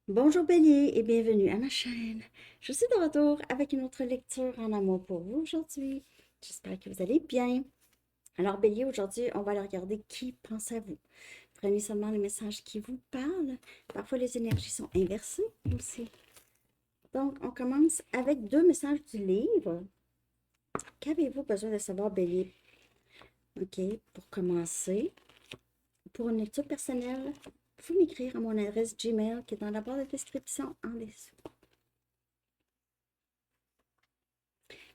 Bonjour Bélier et bienvenue à ma chaîne. Je suis de retour avec une autre lecture en amour pour vous aujourd'hui. J'espère que vous allez bien. Alors Bélier, aujourd'hui, on va aller regarder qui pense à vous. Prenez seulement les messages qui vous parlent. Parfois, les énergies sont inversées aussi. Donc, on commence avec deux messages du livre. Qu'avez-vous besoin de savoir, Bélier? OK, pour commencer, pour une lecture personnelle, vous m'écrire à mon adresse Gmail qui est dans la barre de description en dessous.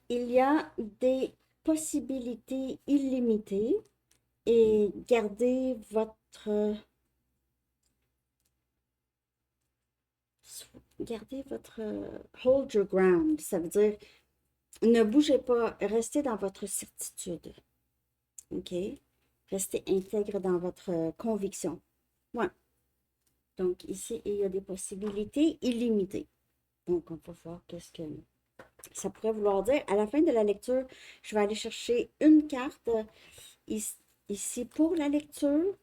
Il y a des possibilités illimitées et gardez votre hold your ground. Ça veut dire ne bougez pas, restez dans votre certitude. OK? Restez intègre dans votre conviction. Ouais. Donc ici, il y a des possibilités illimitées. Donc, on va voir qu'est-ce que ça pourrait vouloir dire. À la fin de la lecture, je vais aller chercher une carte ici pour la lecture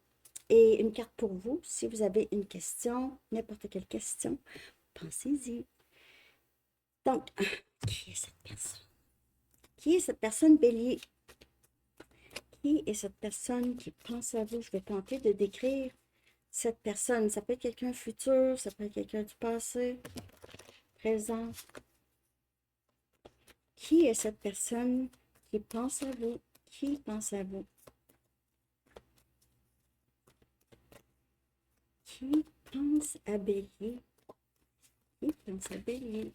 et une carte pour vous. Si vous avez une question, n'importe quelle question, pensez-y. Donc, qui est cette personne? Qui est cette personne, Bélier? Qui est cette personne qui pense à vous? Je vais tenter de décrire cette personne. Ça peut être quelqu'un futur, ça peut être quelqu'un du passé, présent. Qui est cette personne qui pense à vous? Qui pense à vous? Qui pense à Bélier? Qui pense à Bélier?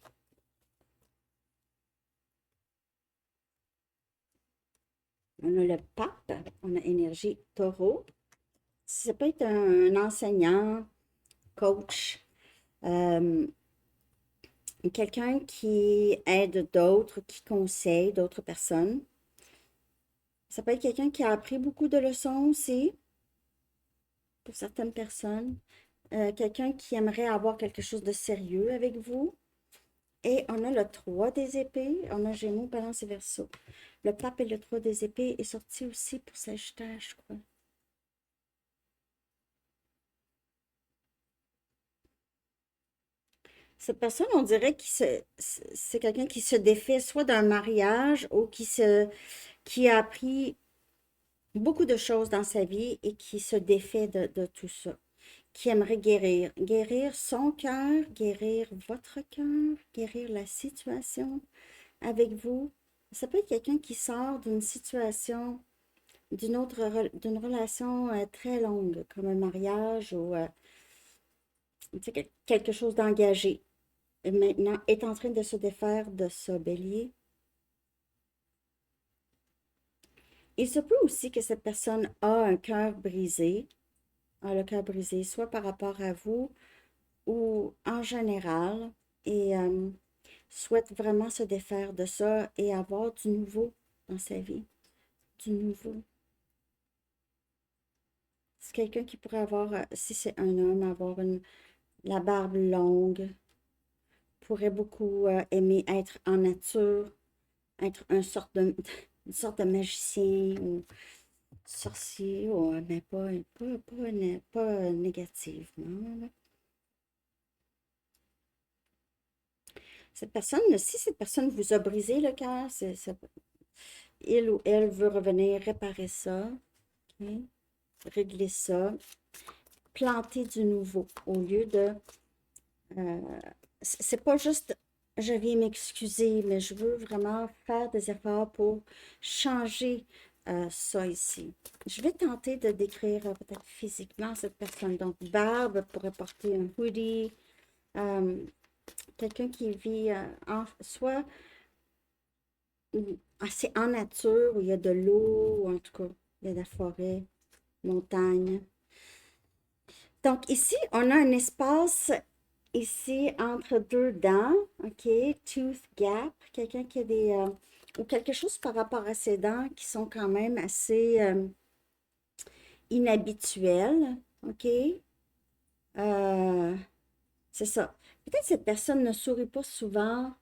On a le pape, on a énergie taureau. Ça peut être un enseignant, coach, euh, quelqu'un qui aide d'autres, qui conseille d'autres personnes. Ça peut être quelqu'un qui a appris beaucoup de leçons aussi, pour certaines personnes. Quelqu'un qui aimerait avoir quelque chose de sérieux avec vous. Et on a le 3 des épées, on a Gémeaux, Balance et Verseau. Le pape et le 3 des épées est sorti aussi pour Sagittaire, je crois. Cette personne, on dirait que c'est quelqu'un qui se défait soit d'un mariage ou qui a appris beaucoup de choses dans sa vie et qui se défait de tout ça, qui aimerait guérir. Guérir son cœur, guérir votre cœur, guérir la situation avec vous. Ça peut être quelqu'un qui sort d'une situation, d'une relation très longue, comme un mariage ou quelque chose d'engagé. Et maintenant, est en train de se défaire de ce bélier. Il se peut aussi que cette personne a un cœur brisé, a le cœur brisé, soit par rapport à vous ou en général, et souhaite vraiment se défaire de ça et avoir du nouveau dans sa vie. Du nouveau. C'est quelqu'un qui pourrait avoir, si c'est un homme, avoir la barbe longue, pourrait beaucoup aimer être en nature, être une sorte de magicien ou sorcier, mais pas négativement, là. Si cette personne vous a brisé le cœur, il ou elle veut revenir réparer ça, ok, régler ça, planter du nouveau au lieu de. euh, c'est pas juste je viens m'excuser, mais je veux vraiment faire des efforts pour changer ça ici. Je vais tenter de décrire peut-être physiquement cette personne. Donc, barbe pourrait porter un hoodie, euh, quelqu'un qui vit soit assez en nature, où il y a de l'eau, ou en tout cas, il y a de la forêt, montagne. Donc ici, on a un espace ici entre deux dents, ok, tooth gap, quelqu'un qui a ou quelque chose par rapport à ses dents qui sont quand même assez inhabituelles, ok. Euh, c'est ça. Peut-être cette personne ne sourit pas souvent.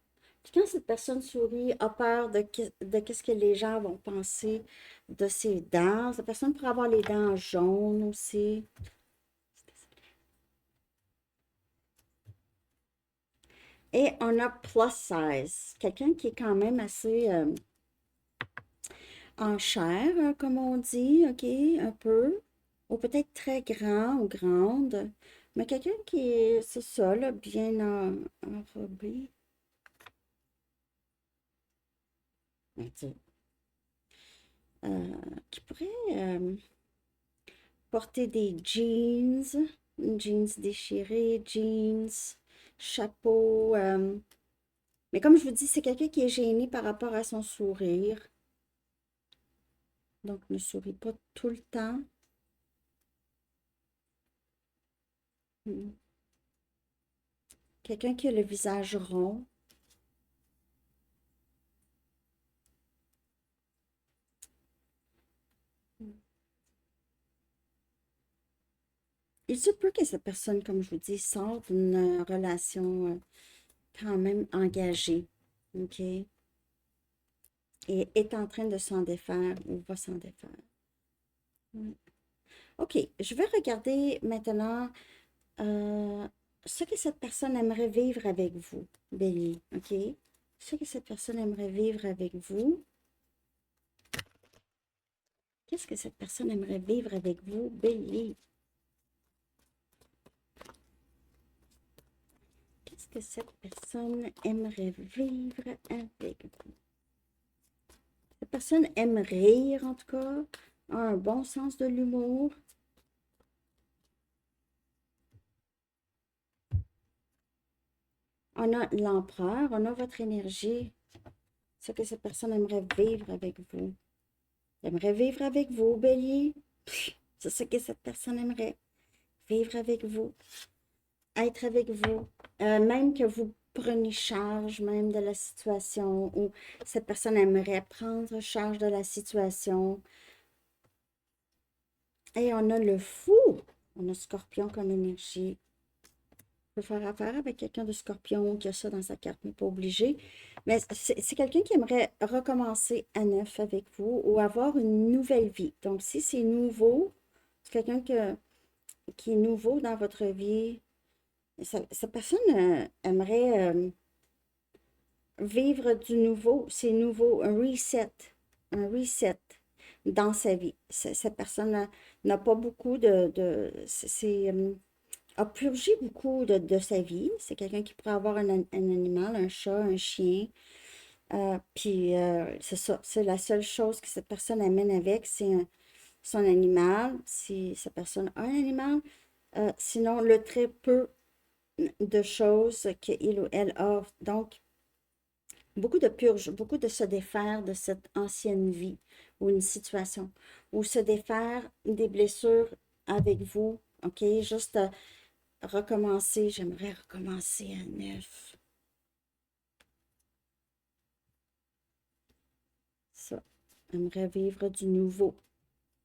Puis quand cette personne sourit, a peur de qu'est-ce que les gens vont penser de ses dents. Cette personne pourrait avoir les dents jaunes aussi. Et on a plus size, quelqu'un qui est quand même assez en chair, comme on dit, OK, un peu, ou peut-être très grand ou grande, mais quelqu'un qui est, c'est ça, là, bien enrobé. Attends. Qui pourrait porter des jeans, jeans déchirés, jeans, chapeau. Mais comme je vous dis, c'est quelqu'un qui est gêné par rapport à son sourire. Donc, ne sourit pas tout le temps. Hmm. Quelqu'un qui a le visage rond. Il se peut que cette personne, comme je vous dis, sorte d'une relation quand même engagée, OK? Et est en train de s'en défaire ou va s'en défaire. Ouais. OK, je vais regarder maintenant euh, ce que cette personne aimerait vivre avec vous, Bélier, OK? Ce que cette personne aimerait vivre avec vous. Qu'est-ce que cette personne aimerait vivre avec vous, Bélier? Qu'est-ce que cette personne aimerait vivre avec vous? Cette personne aime rire, en tout cas, a un bon sens de l'humour. On a l'empereur, on a votre énergie. Ce que cette personne aimerait vivre avec vous. Aimerait vivre avec vous, Bélier. C'est ce que cette personne aimerait. Vivre avec vous. Être avec vous. Même que vous preniez charge même de la situation ou cette personne aimerait prendre charge de la situation. Et on a le fou. On a Scorpion comme énergie. On peut faire affaire avec quelqu'un de Scorpion qui a ça dans sa carte, mais pas obligé. Mais c'est quelqu'un qui aimerait recommencer à neuf avec vous ou avoir une nouvelle vie. Donc, si c'est nouveau, c'est quelqu'un qui est nouveau dans votre vie, cette personne aimerait vivre du nouveau. C'est nouveau, un reset dans sa vie. Cette personne n'a pas beaucoup a purgé beaucoup de sa vie. C'est quelqu'un qui pourrait avoir un animal, un chat, un chien. Puis c'est ça, c'est la seule chose que cette personne amène avec, c'est son animal, si cette personne a un animal. Sinon, le très peu de choses qu'il ou elle a. Donc, beaucoup de purge, beaucoup de se défaire de cette ancienne vie ou une situation, ou se défaire des blessures avec vous, OK? Juste recommencer, j'aimerais recommencer à neuf. Ça, j'aimerais vivre du nouveau.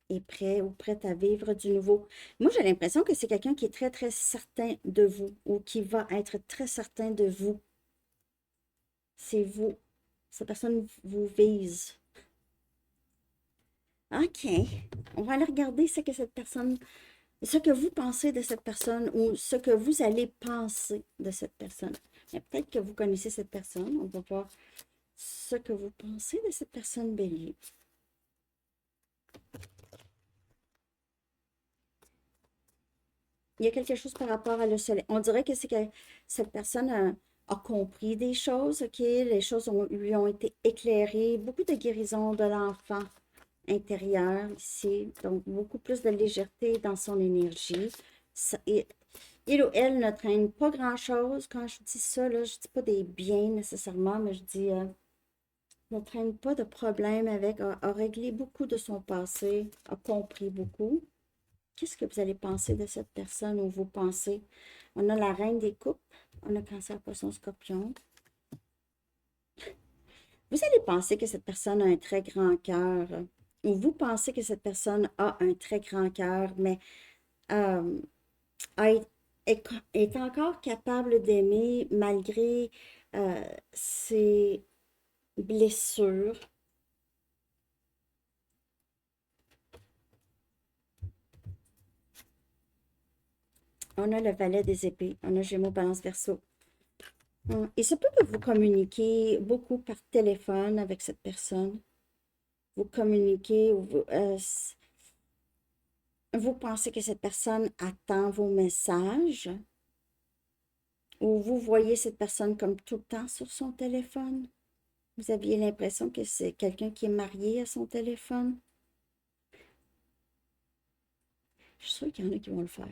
Est prêt ou prête à vivre du nouveau. Moi, j'ai l'impression que c'est quelqu'un qui est très, très certain de vous ou qui va être très certain de vous. C'est vous. Cette personne vous vise. OK. On va aller regarder ce que cette personne, ce que vous pensez de cette personne ou ce que vous allez penser de cette personne. Mais peut-être que vous connaissez cette personne. On va voir ce que vous pensez de cette personne Bélier. Il y a quelque chose par rapport à le soleil. On dirait que c'est que cette personne a compris des choses, OK? Les choses lui ont été éclairées. Beaucoup de guérison de l'enfant intérieur ici. Donc, beaucoup plus de légèreté dans son énergie. Il ou elle ne traîne pas grand-chose. Quand je dis ça, là, je ne dis pas des biens nécessairement, mais je dis ne traîne pas de problème avec, a réglé beaucoup de son passé, a compris beaucoup. Qu'est-ce que vous allez penser de cette personne ou vous pensez? On a la reine des coupes, on a Cancer, Poisson, Scorpion. Vous allez penser que cette personne a un très grand cœur ou vous pensez que cette personne a un très grand cœur, mais euh, est encore capable d'aimer malgré ses blessures. On a le valet des épées, on a Gémeaux, Balance, Verseau. Il se peut que vous communiquez beaucoup par téléphone avec cette personne. Vous communiquez, ou vous pensez que cette personne attend vos messages, ou vous voyez cette personne comme tout le temps sur son téléphone. Vous aviez l'impression que c'est quelqu'un qui est marié à son téléphone. Je suis sûre qu'il y en a qui vont le faire.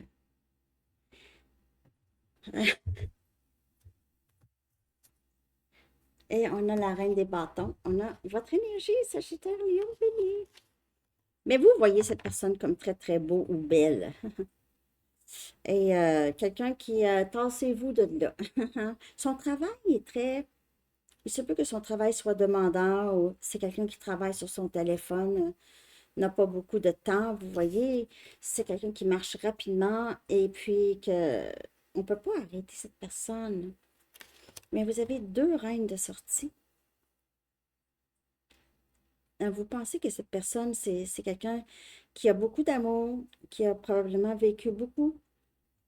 Et on a la reine des bâtons. On a votre énergie, Sagittaire, Lion, Bélier. Mais vous voyez cette personne comme très, très beau ou belle. Et quelqu'un qui, tassez-vous de là. Son travail est très... Il se peut que son travail soit demandant ou c'est quelqu'un qui travaille sur son téléphone, n'a pas beaucoup de temps. Vous voyez, c'est quelqu'un qui marche rapidement et puis que on ne peut pas arrêter cette personne. Mais vous avez deux reines de sortie. Vous pensez que cette personne, c'est quelqu'un qui a beaucoup d'amour, qui a probablement vécu beaucoup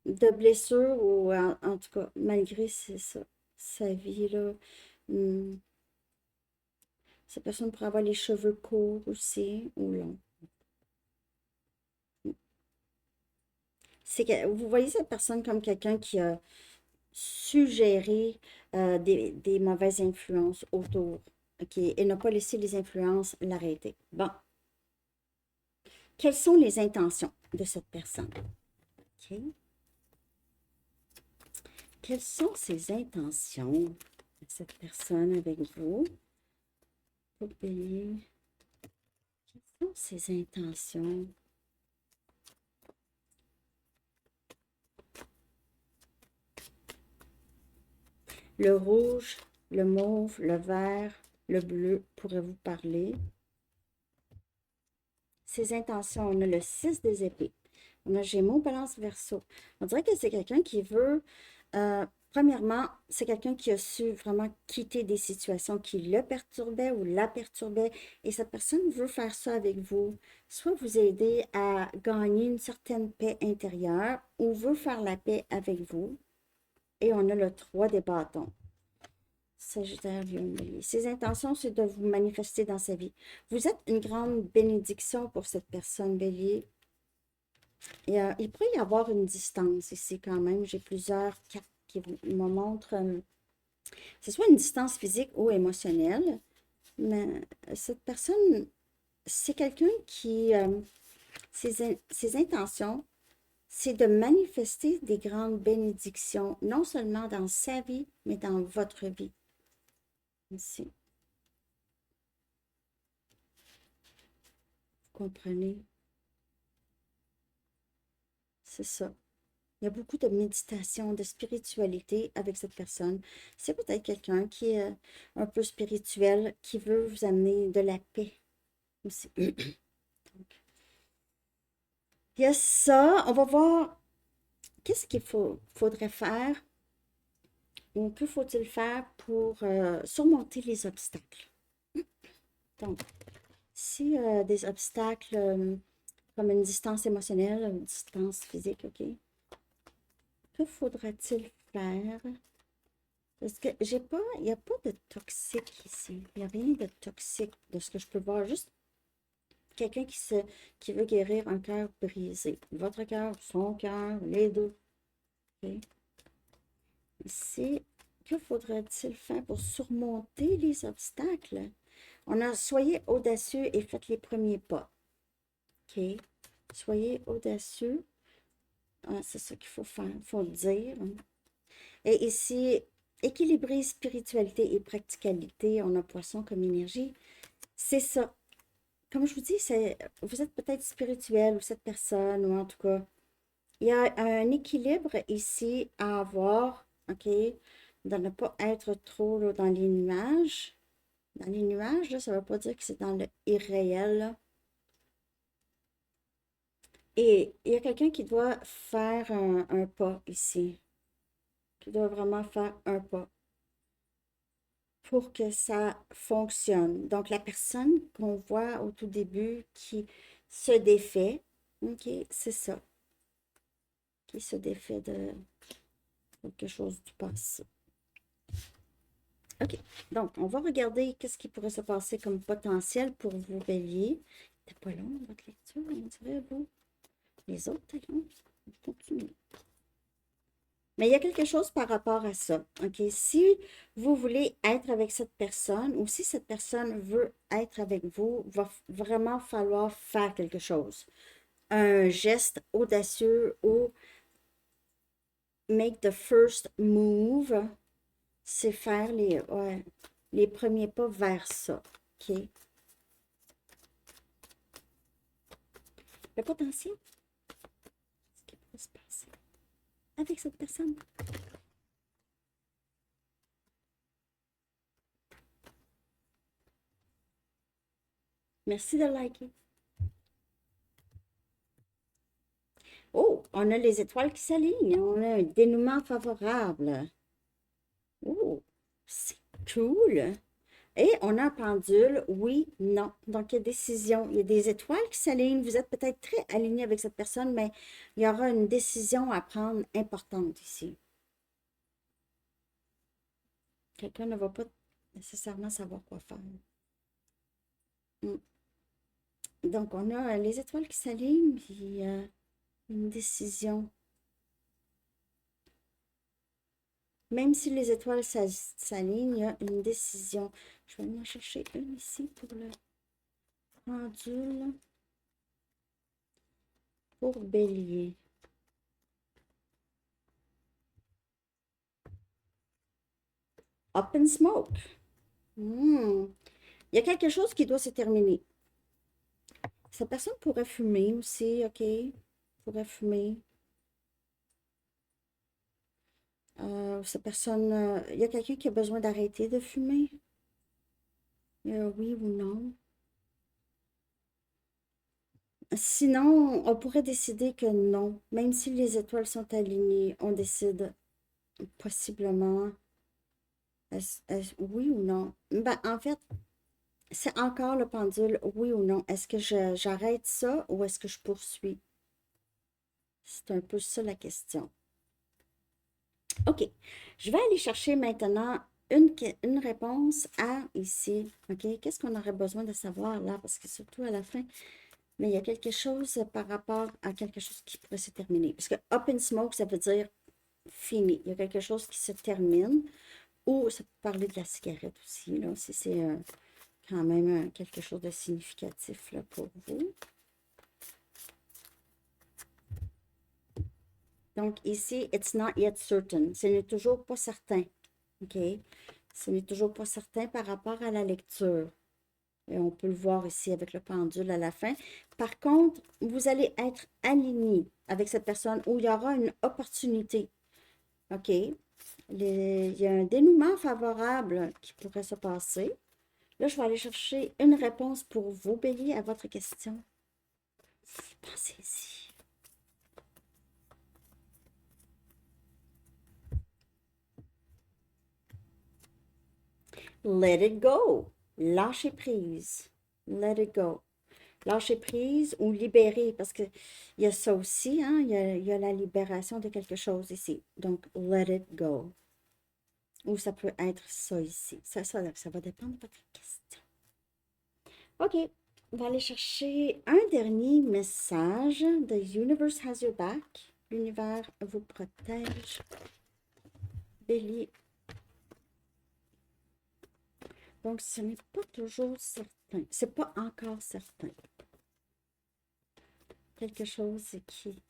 de blessures ou en tout cas, malgré sa vie, là, hum, cette personne pourrait avoir les cheveux courts aussi ou longs. C'est que vous voyez cette personne comme quelqu'un qui a suggéré des mauvaises influences autour, OK, et n'a pas laissé les influences l'arrêter. Bon, quelles sont les intentions de cette personne? OK. Quelles sont ses intentions de cette personne avec vous? Pour payer. Quelles sont ses intentions? Le rouge, le mauve, le vert, le bleu pourraient vous parler. Ses intentions, on a le 6 des épées. On a Gémeaux, Balance, Verseau. On dirait que c'est quelqu'un qui veut, premièrement, c'est quelqu'un qui a su vraiment quitter des situations qui le perturbaient ou la perturbaient. Et cette personne veut faire ça avec vous. Soit vous aider à gagner une certaine paix intérieure ou veut faire la paix avec vous. Et on a le 3 des bâtons. Sagittaire, Lion, Bélier. Ses intentions, c'est de vous manifester dans sa vie. Vous êtes une grande bénédiction pour cette personne, Bélier. Et, il pourrait y avoir une distance ici quand même. J'ai plusieurs cartes qui me montrent c'est soit une distance physique ou émotionnelle. Mais cette personne, c'est quelqu'un qui, ses intentions, c'est de manifester des grandes bénédictions, non seulement dans sa vie, mais dans votre vie. Ici, vous comprenez? C'est ça. Il y a beaucoup de méditation, de spiritualité avec cette personne. C'est peut-être quelqu'un qui est un peu spirituel, qui veut vous amener de la paix aussi. Donc, il y a ça. On va voir qu'est-ce qu'il faudrait faire ou que faut-il faire pour surmonter les obstacles. Donc, si des obstacles comme une distance émotionnelle, une distance physique, OK, que faudra-t-il faire? Parce que j'ai pas, il n'y a pas de toxique ici. Il n'y a rien de toxique de ce que je peux voir. Juste quelqu'un qui veut guérir un cœur brisé. Votre cœur, son cœur, les deux. OK? Ici, que faudrait-il faire pour surmonter les obstacles? On a soyez audacieux et faites les premiers pas. OK? Soyez audacieux. Ah, c'est ça qu'il faut faire, il faut le dire. Et ici, équilibrer spiritualité et practicalité, on a poisson comme énergie. C'est ça. Comme je vous dis, vous êtes peut-être spirituel ou cette personne, ou en tout cas, il y a un équilibre ici à avoir, OK? De ne pas être trop là, dans les nuages. Dans les nuages, là, ça ne veut pas dire que c'est dans le irréel, là. Et il y a quelqu'un qui doit faire un pas ici, qui doit vraiment faire un pas pour que ça fonctionne. Donc, la personne qu'on voit au tout début qui se défait, OK, c'est ça, qui se défait de quelque chose du passé. OK. Donc, on va regarder qu'est-ce qui pourrait se passer comme potentiel pour vous, Bélier. C'était pas long, votre lecture, on dirait, vous. Les autres, t'es long. Continue. Mais il y a quelque chose par rapport à ça. OK? Si vous voulez être avec cette personne ou si cette personne veut être avec vous, va vraiment falloir faire quelque chose. Un geste audacieux ou make the first move, c'est faire ouais, les premiers pas vers ça. OK? Le potentiel, ce qui pourrait se passer avec cette personne. Merci de liker. Oh, on a les étoiles qui s'alignent. On a un dénouement favorable. Oh, c'est cool. Et on a un pendule, oui, non. Donc, il y a décision. Il y a des étoiles qui s'alignent. Vous êtes peut-être très aligné avec cette personne, mais il y aura une décision à prendre importante ici. Quelqu'un ne va pas nécessairement savoir quoi faire. Mm. Donc, on a les étoiles qui s'alignent, puis une décision. Même si les étoiles s'alignent, il y a une décision. Je vais en chercher une ici pour le pendule. Pour Bélier. Up in smoke. Il y a quelque chose qui doit se terminer. Cette personne pourrait fumer aussi, OK? Pourrait fumer. Cette personne, il y a quelqu'un qui a besoin d'arrêter de fumer? Oui ou non? Sinon, on pourrait décider que non. Même si les étoiles sont alignées, on décide possiblement oui ou non. Ben, en fait, c'est encore le pendule, oui ou non. Est-ce que j'arrête ça ou est-ce que je poursuis? C'est un peu ça la question. OK. Je vais aller chercher maintenant une réponse à ici. OK. Qu'est-ce qu'on aurait besoin de savoir là? Parce que surtout à la fin, mais il y a quelque chose par rapport à quelque chose qui pourrait se terminer. Parce que up in smoke, ça veut dire fini. Il y a quelque chose qui se termine. Ou ça peut parler de la cigarette aussi, là, si c'est quand même quelque chose de significatif là, pour vous. Donc ici, it's not yet certain. Ce n'est toujours pas certain. OK? Ce n'est toujours pas certain par rapport à la lecture. Et on peut le voir ici avec le pendule à la fin. Par contre, vous allez être aligné avec cette personne où il y aura une opportunité. OK? Il y a un dénouement favorable qui pourrait se passer. Là, je vais aller chercher une réponse pour vous, Bélier, à votre question. Pensez-y. Let it go. Lâcher prise. Let it go. Lâcher prise ou libérer, parce qu'il y a ça aussi, hein? Il y a la libération de quelque chose ici. Donc, let it go. Ou ça peut être ça ici. Ça va dépendre de votre question. OK. On va aller chercher un dernier message. The universe has your back. L'univers vous protège. Bélier. Donc, ce n'est pas toujours certain. C'est pas encore certain. Quelque chose qui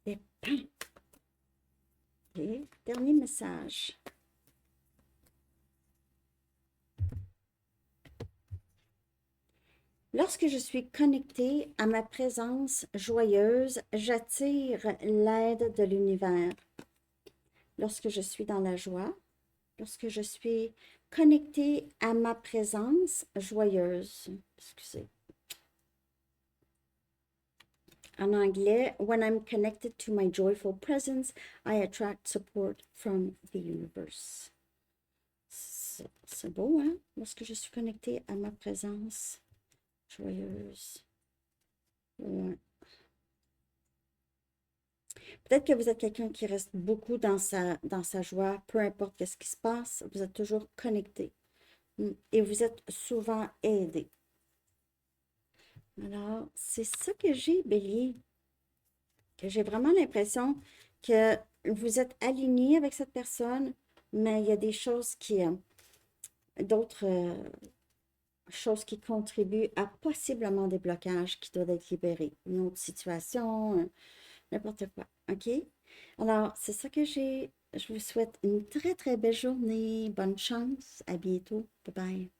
dépend. OK. Dernier message. Lorsque je suis connectée à ma présence joyeuse, j'attire l'aide de l'univers. Lorsque je suis dans la joie, lorsque je suis connectée à ma présence joyeuse, excusez. En anglais, when I'm connected to my joyful presence, I attract support from the universe. C'est beau, hein? Lorsque je suis connectée à ma présence joyeuse. Ouais. Peut-être que vous êtes quelqu'un qui reste beaucoup dans sa joie, peu importe ce qui se passe, vous êtes toujours connecté. Et vous êtes souvent aidé. Alors, c'est ça que j'ai, Bélier, que j'ai vraiment l'impression que vous êtes aligné avec cette personne, mais il y a des choses d'autres choses qui contribuent à possiblement des blocages qui doivent être libérés. Une autre situation, n'importe quoi. OK? Alors, c'est ça que j'ai. Je vous souhaite une très, très belle journée. Bonne chance. À bientôt. Bye bye.